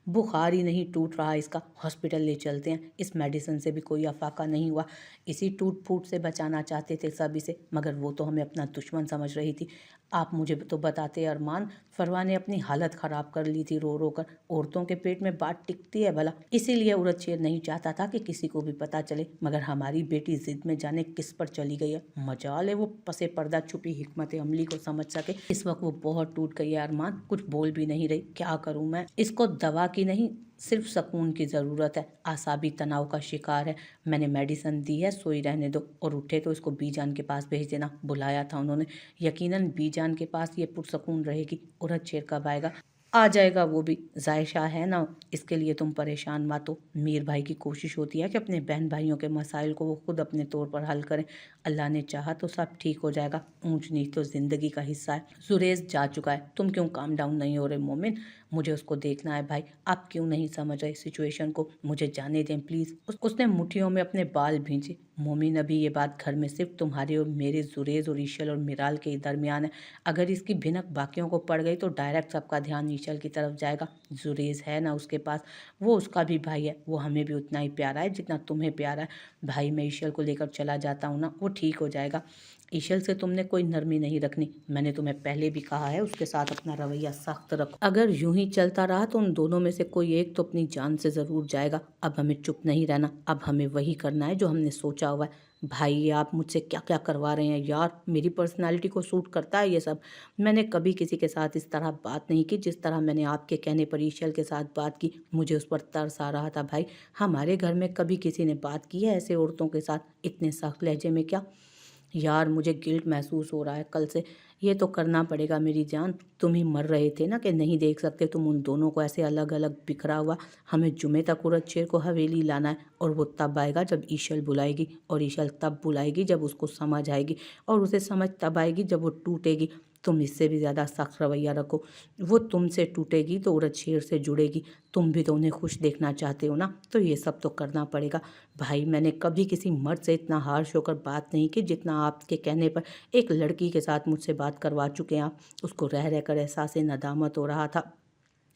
बुखार ही नहीं टूट रहा इसका, हॉस्पिटल ले चलते हैं, इस मेडिसिन से भी कोई अफाका नहीं हुआ। इसी टूट फूट से बचाना चाहते थे सब इसे, मगर वो तो हमें अपना दुश्मन समझ रही थी। आप मुझे तो बताते अरमान, फरवा ने अपनी हालत ख़राब कर ली थी रो रो कर। औरतों के पेट में बात टिकती है भला? इसीलिए उरद शेर नहीं चाहता था कि किसी को भी पता चले, मगर हमारी बेटी जिद में जाने किस पर चली गई है। मजाल है वो पसे पर्दा छुपी हिकमत अमली को समझ सके। इस वक्त वो बहुत टूट गई है अरमान, कुछ बोल भी नहीं रही। क्या करूँ मैं? इसको दवा की नहीं, सिर्फ सुकून की ज़रूरत है। आसाबी तनाव का शिकार है। मैंने मेडिसिन दी है, सोई रहने दो, और उठे तो इसको बीजान के पास भेज देना। बुलाया था उन्होंने, यकीनन बीजान के पास ये पुरसकून रहेगी। उरद शेर कब आएगा? आ जाएगा वो भी, जायशा है ना, इसके लिए तुम परेशान मत हो। मीर भाई की कोशिश होती है कि अपने बहन भाइयों के मसाइल को वो खुद अपने तौर पर हल करें। अल्लाह ने चाहा तो सब ठीक हो जाएगा। ऊंच नीच तो जिंदगी का हिस्सा है। जुरेज जा चुका है, तुम क्यों काम डाउन नहीं हो रहे मोमिन? मुझे उसको देखना है भाई, आप क्यों नहीं समझ रहे सिचुएशन को? मुझे जाने दें प्लीज़। उसने मुट्ठियों में अपने बाल भींचे। मोमिन, अभी ये बात घर में सिर्फ तुम्हारे और मेरे, जुरेज और ईशल और मिराल के दरमियान है। अगर इसकी भिनक बाकियों को पड़ गई तो डायरेक्ट सबका ध्यान ईशल की तरफ जाएगा। जुरेज है ना उसके पास, वो उसका भी भाई है, वो हमें भी उतना ही प्यारा है जितना तुम्हें प्यारा है। भाई मैं ईशल को लेकर चला जाता हूँ ना, वो ठीक हो जाएगा। ईशल से तुमने कोई नरमी नहीं रखनी, मैंने तुम्हें पहले भी कहा है उसके साथ अपना रवैया सख्त रखो। अगर यूं ही चलता रहा तो उन दोनों में से कोई एक तो अपनी जान से ज़रूर जाएगा। अब हमें चुप नहीं रहना, अब हमें वही करना है जो हमने सोचा हुआ है। भाई ये आप मुझसे क्या क्या करवा रहे हैं यार, मेरी पर्सनालिटी को सूट करता है ये सब? मैंने कभी किसी के साथ इस तरह बात नहीं की जिस तरह मैंने आपके कहने पर ईशल के साथ बात की। मुझे उस पर तरस आ रहा था भाई। हमारे घर में कभी किसी ने बात की है ऐसे औरतों के साथ, इतने सख्त लहजे में? क्या यार, मुझे गिल्ट महसूस हो रहा है कल से। ये तो करना पड़ेगा मेरी जान। तुम ही मर रहे थे ना कि नहीं देख सकते तुम उन दोनों को ऐसे अलग अलग बिखरा हुआ? हमें जुमे तक उरद शेर को हवेली लाना है, और वो तब आएगा जब ईशल बुलाएगी, और ईशल तब बुलाएगी जब उसको समझ आएगी, और उसे समझ तब आएगी जब वो टूटेगी। तुम इससे भी ज़्यादा सख्त रवैया रखो। वो तुमसे टूटेगी तो उरद शेर से जुड़ेगी। तुम भी तो उन्हें खुश देखना चाहते हो ना, तो ये सब तो करना पड़ेगा। भाई मैंने कभी किसी मर्द से इतना हार्श होकर बात नहीं की जितना आपके कहने पर एक लड़की के साथ मुझसे बात करवा चुके हैं आप। उसको रह रहकर एहसास नदामत हो रहा था।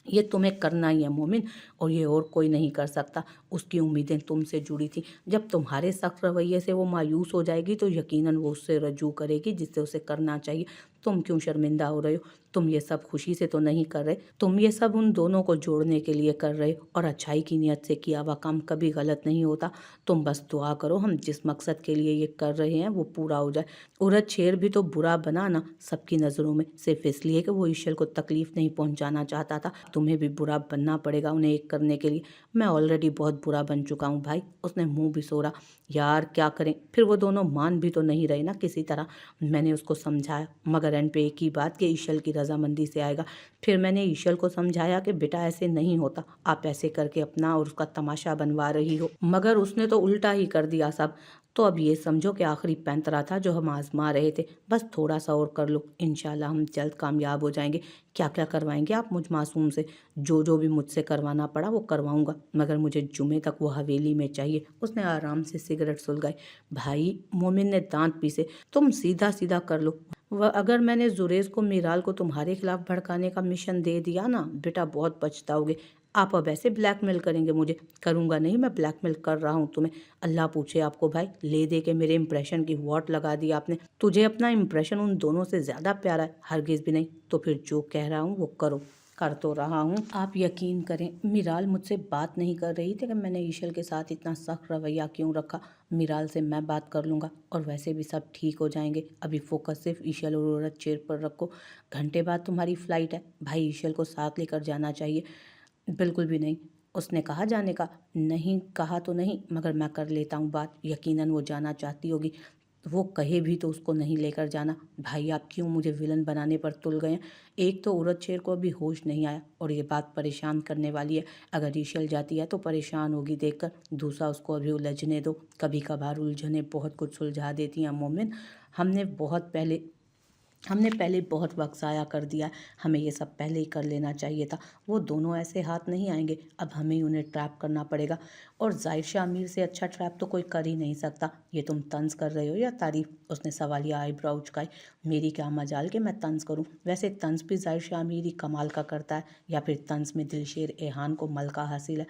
ये तुम्हें करना ही है मोमिन, और ये और कोई नहीं कर सकता। उसकी उम्मीदें तुमसे जुड़ी थी। जब तुम्हारे सख्त रवैये से वो मायूस हो जाएगी तो यकीनन वो उससे रजू करेगी जिससे उसे करना चाहिए। तुम क्यों शर्मिंदा हो रहे हो? तुम ये सब खुशी से तो नहीं कर रहे, तुम ये सब उन दोनों को जोड़ने के लिए कर रहे हो, और अच्छाई की नीयत से किया हुआ काम कभी गलत नहीं होता। तुम बस दुआ करो हम जिस मकसद के लिए ये कर रहे हैं वो पूरा हो जाए। उरद शेर भी तो बुरा बना ना सबकी नज़रों में, सिर्फ इसलिए कि वो ईशल को तकलीफ नहीं पहुंचाना चाहता था। तुम्हें भी बुरा बनना पड़ेगा उन्हें एक करने के लिए। मैं ऑलरेडी बहुत बुरा बन चुका हूँ भाई। उसने मुंह भी सोरा। यार क्या करें, फिर वो दोनों मान भी तो नहीं रहे ना किसी तरह। मैंने उसको समझाया, मगर एंड पे एक ही बात कि ईशल की रजामंदी से आएगा। फिर मैंने ईशल को समझाया कि बेटा ऐसे नहीं होता, आप ऐसे करके अपना और उसका तमाशा बनवा रही हो, मगर उसने तो उल्टा ही कर दिया सब। तो अब ये समझो कि आखिरी पैंतरा था जो हम आजमा रहे थे, बस थोड़ा सा और कर लो, इंशाल्लाह हम जल्द कामयाब हो जाएंगे। क्या क्या करवाएंगे आप मुझ मासूम से? जो जो भी मुझसे करवाना पड़ा वो करवाऊंगा, मगर मुझे जुमे तक वो हवेली में चाहिए। उसने आराम से सिगरेट सुलगाई। भाई, मोमिन ने दांत पीसे, तुम सीधा सीधा कर लो। वह अगर मैंने जुरेज को मीराल को तुम्हारे खिलाफ भड़काने का मिशन दे दिया ना बेटा, बहुत पछताओगे। आप अब ऐसे ब्लैकमेल करेंगे मुझे? करूंगा नहीं, मैं ब्लैकमेल कर रहा हूँ तुम्हें। अल्लाह पूछे आपको भाई, ले दे के मेरे इंप्रेशन की वॉट लगा दी आपने। तुझे अपना इंप्रेशन उन दोनों से ज्यादा प्यारा है? हरगिज भी नहीं। तो फिर जो कह रहा हूँ वो करो। कर तो रहा हूँ। आप यकीन करें, मिराल मुझसे बात नहीं कर रही थी कि मैंने ईशल के साथ इतना सख्त रवैया क्यों रखा। मिराल से मैं बात कर लूँगा, और वैसे भी सब ठीक हो जाएंगे। अभी फोकस सिर्फ ईशल और औरत चेयर पर रखो। घंटे बाद तुम्हारी फ्लाइट है भाई, ईशल को साथ लेकर जाना चाहिए। बिल्कुल भी नहीं। उसने कहा जाने का? नहीं कहा तो नहीं, मगर मैं कर लेता हूँ बात। यकीनन वो जाना चाहती होगी, वो कहे भी तो उसको नहीं लेकर जाना। भाई आप क्यों मुझे विलन बनाने पर तुल गए हैं? एक तो औरत शेर को अभी होश नहीं आया, और ये बात परेशान करने वाली है। अगर ईशल जाती है तो परेशान होगी देखकर। दूसरा, उसको अभी उलझने दो, कभी कभार उलझने बहुत कुछ सुलझा देती हैं मोमिन। हमने बहुत पहले हमने पहले बहुत वक्त ज़ाया कर दिया है, हमें ये सब पहले ही कर लेना चाहिए था। वो दोनों ऐसे हाथ नहीं आएंगे, अब हमें ही उन्हें ट्रैप करना पड़ेगा। और जाहिर शाह अमीर से अच्छा ट्रैप तो कोई कर ही नहीं सकता। ये तुम तंज कर रहे हो या तारीफ? उसने सवालिया आईब्रो उचकाई। मेरी क्या मजाल कि मैं तंज करूं? वैसे तंज भी जाहिर शाह अमीर ही कमाल का करता है, या फिर तंज में दिलशेर एहान को मलका हासिल है।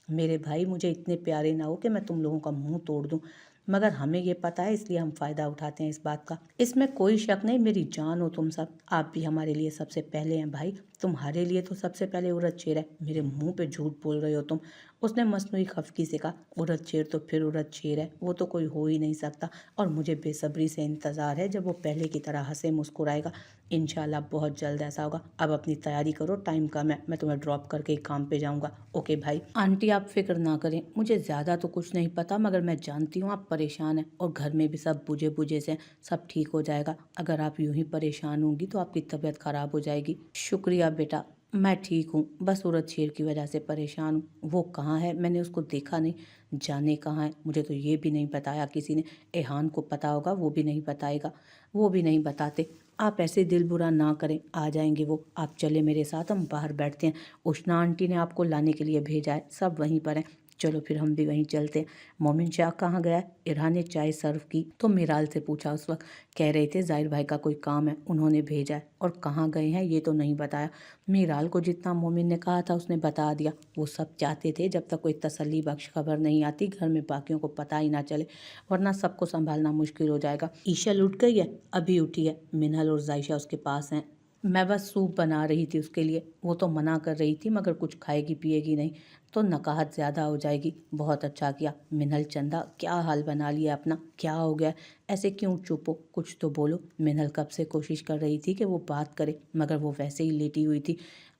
मेरे भाई, मुझे इतने प्यारे ना हो कि मैं तुम लोगों का मुंह तोड़ दूं, मगर हमें ये पता है, इसलिए हम फ़ायदा उठाते हैं इस बात का। इसमें कोई शक नहीं, मेरी जान हो तुम सब। आप भी हमारे लिए सबसे पहले हैं भाई। तुम्हारे लिए तो सबसे पहले उड़द शेर है। मेरे मुंह पे झूठ बोल रहे हो तुम। उसने मसनूई खफकी से कहा। उड़द शेर तो फिर उड़द शेर है, वो तो कोई हो ही नहीं सकता। और मुझे बेसब्री से इंतज़ार है जब वो पहले की तरह हंसे मुस्कुराएगा। इंशाल्लाह बहुत जल्द ऐसा होगा। अब अपनी तैयारी करो, टाइम कम है। मैं तुम्हें ड्रॉप करके ही काम पे जाऊंगा। ओके भाई। आंटी आप फिक्र ना करें, मुझे ज़्यादा तो कुछ नहीं पता, मगर मैं जानती हूँ आप परेशान हैं, और घर में भी सब बुझे बुझे से। सब ठीक हो जाएगा। अगर आप यूं ही परेशान होंगी तो आपकी तबीयत ख़राब हो जाएगी। शुक्रिया बेटा, मैं ठीक हूँ, बस सूरज शेर की वजह से परेशान हूँ। वो कहाँ है? मैंने उसको देखा नहीं। जाने कहाँ है, मुझे तो ये भी नहीं बताया किसी ने। एहान को पता होगा, वो भी नहीं बताएगा। वो भी नहीं बताते। आप ऐसे दिल बुरा ना करें, आ जाएंगे वो। आप चले मेरे साथ, हम बाहर बैठते हैं। उष्णा आंटी ने आपको लाने के लिए भेजा है, सब वहीं पर हैं। चलो फिर हम भी वहीं चलते हैं। मोमिन शाह कहाँ गया है? इरहा ने चाय सर्व की तो मीराल से पूछा उस वक्त। कह रहे थे जाहिर भाई का कोई काम है, उन्होंने भेजा है। और कहाँ गए हैं ये तो नहीं बताया। मीराल को जितना मोमिन ने कहा था उसने बता दिया। वो सब चाहते थे जब तक कोई तसल्ली बख्श खबर नहीं आती घर में बाकियों को पता ही ना चले, वरना सबको संभालना मुश्किल हो जाएगा। ईशल उठ गई है? अभी उठी है। मिनहल और जायशा उसके पास हैं। मैं बस सूप बना रही थी उसके लिए। वो तो मना कर रही थी, मगर कुछ खाएगी पिएगी नहीं तो नकाहत ज़्यादा हो जाएगी। बहुत अच्छा किया। मिनहल चंदा, क्या हाल बना लिया अपना? क्या हो गया? ऐसे क्यों चुप हो? कुछ तो बोलो। मिनहल कब से कोशिश कर रही थी कि वो बात करे, मगर वो वैसे ही लेटी हुई थी।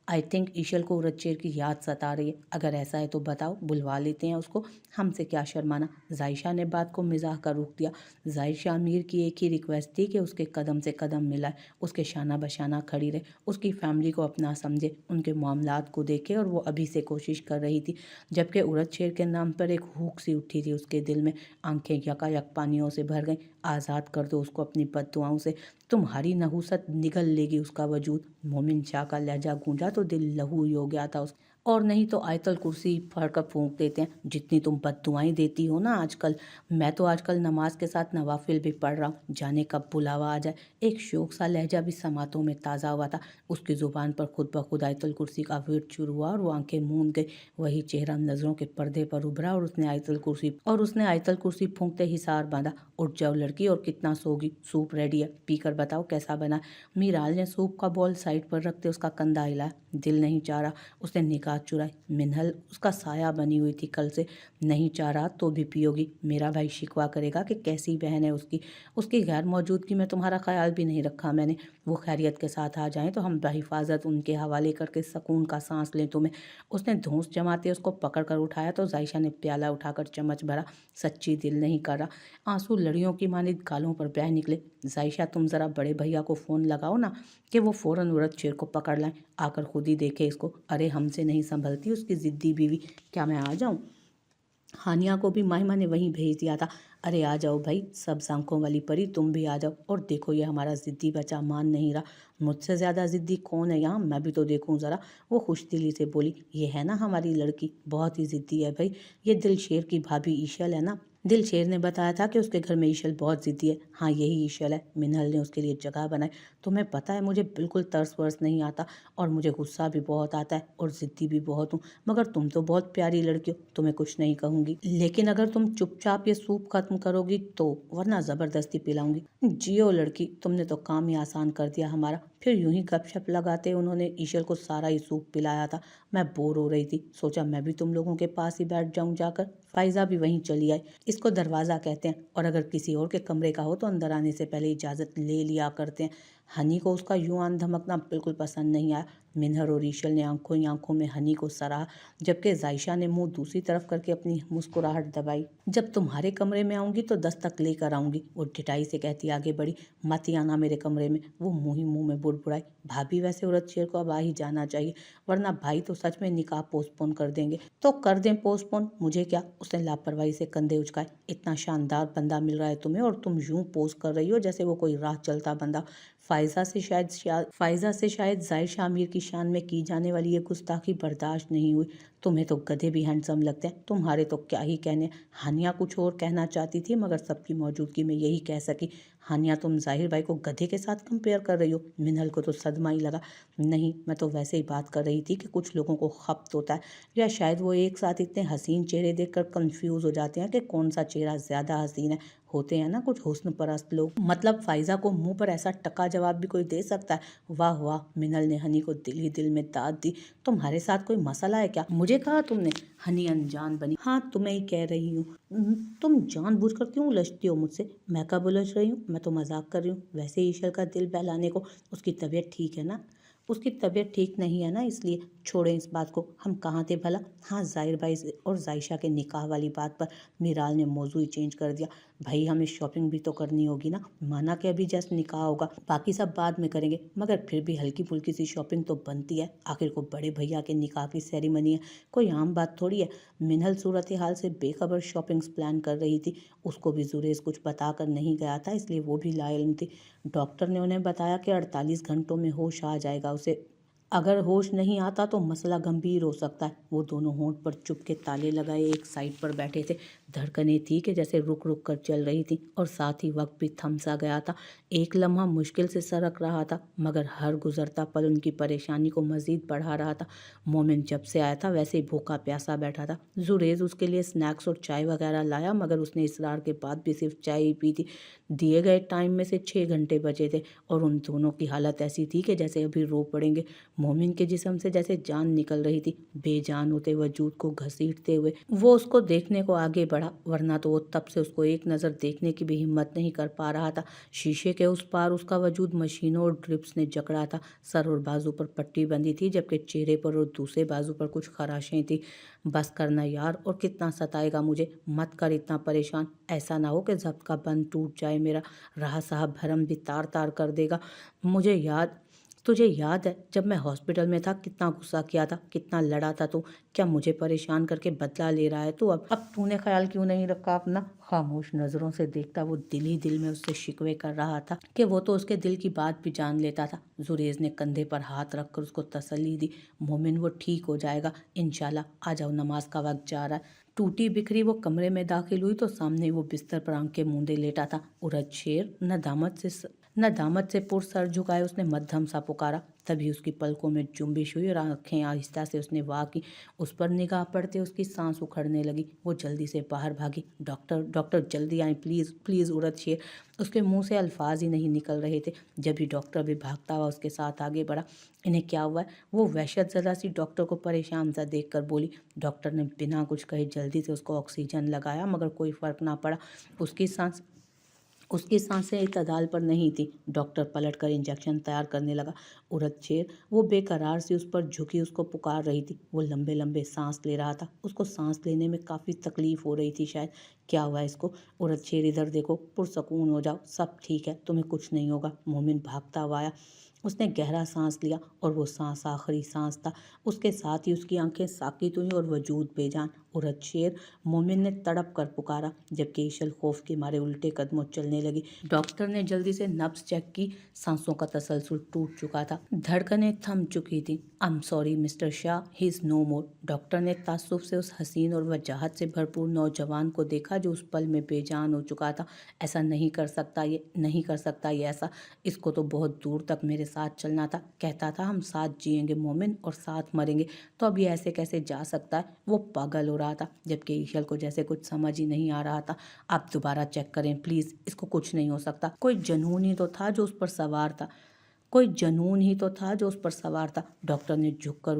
आई थिंक ईशल को उड़द शेर की याद सता रही है। अगर ऐसा है तो बताओ, बुलवा लेते हैं उसको। हमसे क्या शर्माना। जायशा ने बात को मिजाह कर रोक दिया। जायशा अमीर की एक ही रिक्वेस्ट थी कि उसके कदम से कदम मिलाए, उसके शाना बशाना खड़ी रहे, उसकी फैमिली को अपना समझे, उनके मामलात को देखे। और वो अभी से कोशिश कर रही थी, जबकि उड़द शेर के नाम पर एक हुक सी उठी थी उसके दिल में। आंखें यकायक पानियों से भर गईं। आज़ाद कर दो उसको अपनी बद्दुआओं से, तुम्हारी नहुसत निगल लेगी उसका वजूद। मोमिन शाह का लहजा गूंजा तो दिल लहू ही हो गया था उस। और नहीं तो आयतल कुर्सी फड़कर फूंक देते हैं। जितनी तुम बद्दुआएं देती हो ना आजकल। मैं तो आजकल नमाज के साथ नवाफिल भी पढ़ रहा हूँ, जाने कब बुलावा आ जाए। एक शोक सा लहजा भी समातों में ताज़ा हुआ था। उसकी ज़ुबान पर खुद ब खुद आयतल कुर्सी का वर्ड शुरू हुआ और वो आंखें मूंद गई। वही चेहरा नज़रों के पर्दे पर उभरा और उसने आयतल कुर्सी फूंकते ही सार बांधा। उठ जाओ लड़की, और कितना सोगी? सूप रेडी है, पीकर बताओ कैसा बना। मीराल ने सूप का बॉल साइड पर रखते उसका कंधा हिलाया। दिल नहीं चाह रहा। उसने निगाह चुराई। मिनहल उसका साया बनी हुई थी कल से। नहीं चाह रहा तो भी पियोगी? मेरा भाई शिकवा करेगा कि कैसी बहन है उसकी। उसकी गैर मौजूदगी में तुम्हारा ख्याल भी नहीं रखा मैंने। वो खैरियत के साथ आ जाएं तो हम बहिफाजत उनके हवाले करके सकून का सांस लें तुम्हें। उसने धौंस जमाते उसको पकड़ कर उठाया तो जायशा ने प्याला उठाकर चम्मच भरा। सच्ची दिल नहीं कर रहा। आंसू लड़ियों की मानित गालों पर बह निकले। जायशा, तुम ज़रा बड़े भैया को फ़ोन लगाओ ना, कि वो फ़ौरन उड़द शेर को पकड़ लाएं। आकर खुद ही देखे इसको। अरे हमसे नहीं संभलती उसकी ज़िद्दी बीवी। क्या मैं आ जाऊं? हानिया को भी माहिमा ने वहीं भेज दिया था। अरे आ जाओ भाई, सब सांखों वाली परी, तुम भी आ जाओ। और देखो ये हमारा ज़िद्दी बच्चा मान नहीं रहा। मुझसे ज़्यादा ज़िद्दी कौन है यहाँ? मैं भी तो देखूं ज़रा। वो खुशदिली से बोली। ये है ना हमारी लड़की, बहुत ही ज़िद्दी है भाई। ये दिलशेर की भाभी ईशल है ना? दिलशेर ने बताया था कि उसके घर में ईशल बहुत ज़िद्दी है। हाँ यही ईशल है। मिनहल ने उसके लिए जगह बनाई। तुम्हें पता है मुझे बिल्कुल तरस वर्स नहीं आता, और मुझे गुस्सा भी बहुत आता है, और ज़िद्दी भी बहुत हूँ। मगर तुम तो बहुत प्यारी लड़की हो, तुम्हें कुछ नहीं कहूँगी, लेकिन अगर तुम चुपचाप ये सूप खत्म करोगी तो, वरना ज़बरदस्ती पिलाऊंगी। जियो लड़की, तुमने तो काम ही आसान कर दिया हमारा। फिर यूं ही गपशप लगाते उन्होंने ईशल को सारा ही सूप पिलाया था। मैं बोर हो रही थी, सोचा मैं भी तुम लोगों के पास ही बैठ जाऊं जाकर। फाइजा भी वहीं चली आई। इसको दरवाज़ा कहते हैं, और अगर किसी और के कमरे का हो तो अंदर आने से पहले इजाज़त ले लिया करते हैं। हनी को उसका यूं आन धमकना बिल्कुल पसंद नहीं आया। मिनहर और ईशल ने आंखों ही आंखों में हनी को सराहा, जबकि जायशा ने मुंह दूसरी तरफ करके अपनी मुस्कुराहट दबाई। जब तुम्हारे कमरे में आऊंगी तो दस्तक लेकर आऊंगी, वो ढिठाई से कहती आगे बढ़ी। मत ही आना मेरे कमरे में। वो मुंह ही मुंह में बुड़बुड़ाई। भाभी वैसे उड़द शेर को अब आ ही जाना चाहिए, वरना भाई तो सच में निकाह पोस्टपोन कर देंगे। तो कर दें पोस्टपोन, मुझे क्या? उसने लापरवाही से कंधे उचकाए। इतना शानदार बंदा मिल रहा है तुम्हें और तुम यूं पोज कर रही हो जैसे वो कोई राह चलता बंदा। فائزہ سے شاید ظاہر شاہ امیر کی شان میں کی جانے والی یہ گستاخی برداشت نہیں ہوئی۔ تمہیں تو گدھے بھی ہینڈسم لگتے ہیں، تمہارے تو کیا ہی کہنے۔ ہانیہ کچھ اور کہنا چاہتی تھی مگر سب کی موجودگی میں یہی کہہ سکی، ہانیہ تم ظاہر بھائی کو گدھے کے ساتھ کمپیئر کر رہی ہو؟ منہل کو تو صدمہ ہی لگا۔ نہیں، میں تو ویسے ہی بات کر رہی تھی کہ کچھ لوگوں کو خبط ہوتا ہے، یا شاید وہ ایک ساتھ اتنے حسین چہرے دیکھ کر کنفیوز ہو جاتے ہیں کہ کون سا چہرہ زیادہ حسین ہے۔ ہوتے ہیں نا کچھ حسن پرست لوگ۔ مطلب فائزہ کو منہ پر ایسا ٹکا جواب بھی کوئی دے سکتا ہے؟ واہ واہ، منہل نے ہنی کو دل ہی دل میں داد دی۔ تمہارے ساتھ کوئی مسئلہ ہے کیا؟ مجھے کہا تم نے؟ ہنی انجان بنی۔ ہاں، تمہیں ہی کہہ رہی ہوں۔ تم جان بوجھ کر کیوں الجھتی ہو مجھ سے؟ میں کب الجھ رہی ہوں؟ میں تو مذاق کر رہی ہوں۔ ویسے ایشر کا دل بہلانے کو اس کی طبیعت ٹھیک ہے نا؟ اس کی طبیعت ٹھیک نہیں ہے نا، اس لیے چھوڑیں اس بات کو۔ ہم کہاں تھے بھلا؟ ہاں، ظاہر بھائی اور ظائشہ کے نکاح والی بات پر میرال نے موضوع چینج کر دیا۔ بھائی ہمیں شاپنگ بھی تو کرنی ہوگی نا، مانا کہ ابھی جسٹ نکاح ہوگا، باقی سب بعد میں کریں گے، مگر پھر بھی ہلکی پھلکی سی شاپنگ تو بنتی ہے، آخر کو بڑے بھیا کے نکاح کی سیریمنی ہے، کوئی عام بات تھوڑی ہے۔ منہل صورتحال سے بے خبر شاپنگز پلان کر رہی تھی، اس کو بھی زریز کچھ بتا کر نہیں گیا تھا، اس لیے وہ بھی لا علم تھی۔ ڈاکٹر نے انہیں بتایا کہ 48 گھنٹوں میں ہوش آ جائے گا اسے، اگر ہوش نہیں آتا تو مسئلہ گمبھیر ہو سکتا ہے۔ وہ دونوں ہونٹ پر چپ کے تالے لگائے ایک سائڈ پر بیٹھے تھے، دھڑکنیں تھی کہ جیسے رک رک کر چل رہی تھی، اور ساتھ ہی وقت بھی تھم سا گیا تھا۔ ایک لمحہ مشکل سے سرک رہا تھا، مگر ہر گزرتا پل ان کی پریشانی کو مزید بڑھا رہا تھا۔ مومن جب سے آیا تھا ویسے ہی بھوکا پیاسا بیٹھا تھا۔ زریز اس کے لیے سنیکس اور چائے وغیرہ لایا، مگر اس نے اصرار کے بعد بھی صرف چائے ہی پی تھی۔ دیے گئے ٹائم میں سے 6 گھنٹے بچے تھے، اور ان دونوں کی حالت ایسی تھی کہ جیسے ابھی رو پڑیں گے۔ مومن کے جسم سے جیسے جان نکل رہی تھی، بے جان ہوتے وجود کو گھسیٹتے ہوئے وہ اس کو دیکھنے کو آگے بڑھا، ورنہ تو وہ تب سے اس کو ایک نظر دیکھنے کی بھی ہمت نہیں کر پا رہا تھا۔ شیشے کے اس پار اس کا وجود مشینوں اور ڈرپس نے جکڑا تھا، سر اور بازو پر پٹی بندھی تھی، جبکہ چہرے پر اور دوسرے بازو پر کچھ خراشیں تھیں۔ بس کرنا یار، اور کتنا ستائے گا مجھے، مت کر اتنا پریشان، ایسا نہ ہو کہ ضبط کا بند ٹوٹ جائے میرا، راہ صاحب بھرم بھی تار تار کر دے گا۔ تجھے یاد ہے جب میں ہاسپٹل میں تھا کتنا غصہ کیا تھا، کتنا لڑا تھا تو؟ کیا مجھے پریشان کر کے بدلہ لے رہا ہے تو؟ اب تو نے خیال کیوں نہیں رکھا اپنا؟ خاموش نظروں سے دیکھتا وہ دل ہی دل میں اس سے شکوے کر رہا تھا کہ وہ تو اس کے دل کی بات بھی جان لیتا تھا۔ زریز نے کندھے پر ہاتھ رکھ کر اس کو تسلی دی۔ مومن، وہ ٹھیک ہو جائے گا انشاءاللہ، آ جاؤ نماز کا وقت جا رہا ہے۔ ٹوٹی بکھری وہ کمرے میں داخل ہوئی تو سامنے وہ بستر پر آنکھیں موندے لیٹا تھا۔ ارج شیر، ندامت سے پر سر جھکائے اس نے مدھم سا پکارا۔ تبھی اس کی پلکوں میں جنبش ہوئی اور آنکھیں آہستہ سے اس نے وا کی۔ اس پر نگاہ پڑتے اس کی سانس اکھڑنے لگی، وہ جلدی سے باہر بھاگی۔ ڈاکٹر جلدی آئیں پلیز پلیز ارج شیر۔ اس کے منہ سے الفاظ ہی نہیں نکل رہے تھے۔ جبھی ڈاکٹر بھی بھاگتا ہوا اس کے ساتھ آگے بڑھا۔ انہیں کیا ہوا ہے؟ وہ وحشت زدہ سی ڈاکٹر کو پریشان سا دیکھ کر بولی۔ ڈاکٹر نے بنا کچھ کہے جلدی سے اس کو آکسیجن لگایا، مگر کوئی فرق نہ پڑا۔ اس کی سانسیں اعتدال پر نہیں تھی۔ ڈاکٹر پلٹ کر انجیکشن تیار کرنے لگا۔ ارج شیر، وہ بے قرار سی اس پر جھکی اس کو پکار رہی تھی۔ وہ لمبے لمبے سانس لے رہا تھا، اس کو سانس لینے میں کافی تکلیف ہو رہی تھی شاید۔ کیا ہوا اس کو؟ ارج شیر ادھر دیکھو، پرسکون ہو جاؤ، سب ٹھیک ہے، تمہیں کچھ نہیں ہوگا۔ مومن بھاگتا ہوا آیا۔ اس نے گہرا سانس لیا، اور وہ سانس آخری سانس تھا۔ اس کے ساتھ ہی اس کی آنکھیں ساکت ہوئیں اور وجود بے جان۔ ارج شیر، مومن نے تڑپ کر پکارا، جبکہ ایشل خوف کے مارے الٹے قدموں چلنے لگی۔ ڈاکٹر نے جلدی سے نبض چیک کی، سانسوں کا تسلسل ٹوٹ چکا تھا، دھڑکنیں تھم چکی تھیں۔ I'm sorry mister Shah, he is no more۔ Doctor نے تعصب سے اس حسین اور وجاہت سے بھرپور نوجوان کو دیکھا جو اس پل میں بے جان ہو چکا تھا۔ ایسا نہیں کر سکتا یہ ایسا، اس کو تو بہت دور تک میرے ساتھ چلنا تھا، کہتا تھا ہم ساتھ جئیں گے مومن اور ساتھ مریں گے، تو اب یہ ایسے کیسے جا سکتا ہے؟ وہ پاگل ہو رہا تھا، جبکہ ایشل کو جیسے کچھ سمجھ ہی نہیں آ رہا تھا۔ آپ دوبارہ چیک کریں پلیز، اس کو کچھ نہیں ہو سکتا، کوئی جنون ہی تو تھا جو اس پر سوار تھا۔ ڈاکٹر نے جھک کر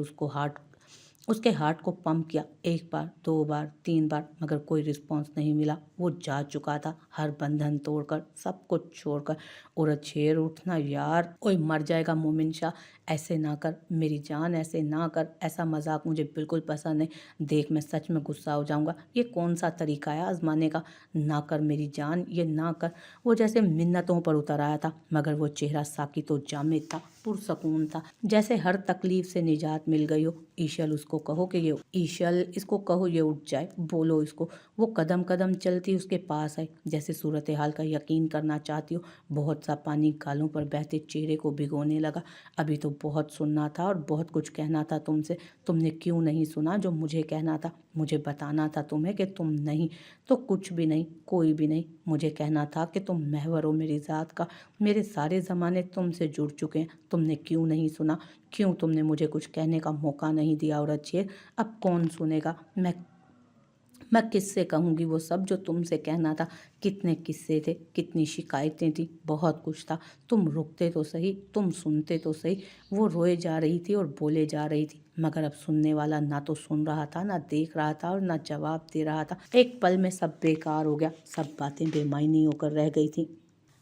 اس کے ہارٹ کو پمپ کیا، 1 بار 2 بار 3 بار، مگر کوئی رسپانس نہیں ملا۔ وہ جا چکا تھا، ہر بندھن توڑ کر، سب کچھ چھوڑ کر۔ ارج شیر، اٹھنا یار، کوئی مر جائے گا مومن شاہ، ایسے نہ کر میری جان، ایسے نہ کر، ایسا مذاق مجھے بالکل پسند نہیں، دیکھ میں سچ میں غصہ ہو جاؤں گا، یہ کون سا طریقہ ہے آزمانے کا؟ نہ کر میری جان، یہ نہ کر۔ وہ جیسے منتوں پر اتر آیا تھا، مگر وہ چہرہ ساکت و جامد تھا۔ पुरसकून था, जैसे हर तकलीफ से निजात मिल गई हो। ईशल इसको कहो ये उठ जाए, बोलो इसको। वो कदम कदम चलती उसके पास आई, जैसे सूरत हाल का यकीन करना चाहती हो। बहुत सा पानी गालों पर बहते चेहरे को भिगोने लगा। अभी तो बहुत सुनना था और बहुत कुछ कहना था तुमसे। तुमने क्यों नहीं सुना जो मुझे कहना था? मुझे बताना था तुम्हें कि तुम नहीं तो कुछ भी नहीं, कोई भी नहीं। मुझे कहना था कि तुम महवर हो मेरी ज़ात का, मेरे सारे ज़माने तुमसे जुड़ चुके हैं। तुमने क्यों नहीं सुना? क्यों तुमने मुझे कुछ कहने का मौका नहीं दिया? औरत शेर, अब कौन सुनेगा? मैं किससे कहूँगी वो सब जो तुमसे कहना था? कितने किस्से थे, कितनी शिकायतें थी, बहुत कुछ था। तुम रुकते तो सही, तुम सुनते तो सही। वो रोए जा रही थी और बोले जा रही थी, मगर अब सुनने वाला ना तो सुन रहा था, ना देख रहा था और ना जवाब दे रहा था। एक पल में सब बेकार हो गया, सब बातें बेमायनी होकर रह गई थी।